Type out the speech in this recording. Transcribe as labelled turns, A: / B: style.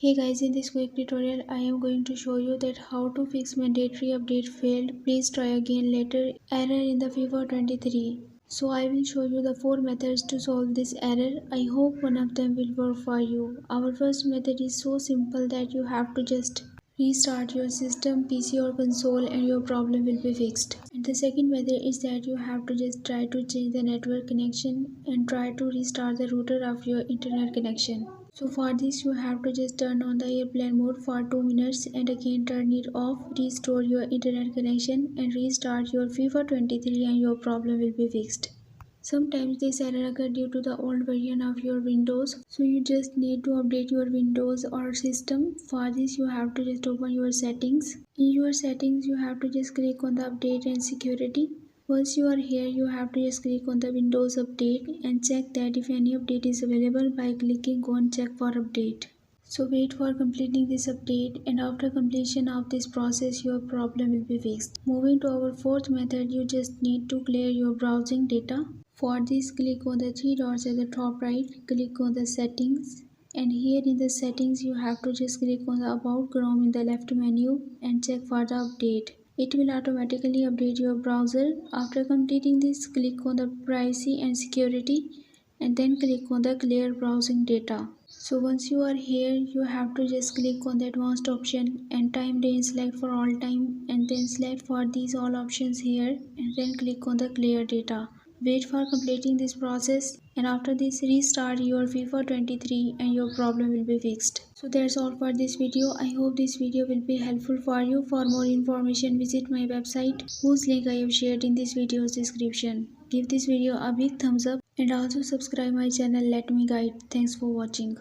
A: Hey guys, in this quick tutorial I am going to show you that how to fix mandatory update failed, please try again later error in the FIFA 23. So I will show you the 4 methods to solve this error. I hope one of them will work for you. Our first method is so simple that you have to just restart your system, PC or console and your problem will be fixed. And the second method is that you have to just try to change the network connection and try to restart the router of your internet connection. So for this you have to just turn on the airplane mode for 2 minutes and again turn it off, restore your internet connection and restart your FIFA 23 and your problem will be fixed. Sometimes this error occurs due to the old version of your Windows, so you just need to update your Windows or system. For this you have to just open your settings. In your settings you have to just click on the update and security. Once you are here you have to just click on the Windows update and check that if any update is available by clicking on check for update. So wait for completing this update and after completion of this process your problem will be fixed. Moving to our fourth method, you just need to clear your browsing data. For this click on the three dots at the top right, click on the settings and here in the settings you have to just click on the about Chrome in the left menu and check for the update. It will automatically update your browser. After completing this, click on the privacy and security and then click on the clear browsing data. So once you are here you have to just click on the advanced option and time range select for all time and then select for these all options here and then click on the clear data. Wait for completing this process and after this restart your FIFA 23 and your problem will be fixed. So that's all for this video. I hope this video will be helpful for you. For more information visit my website whose link I have shared in this video's description. Give this video a big thumbs up and also subscribe my channel Let Me Guide. Thanks for watching.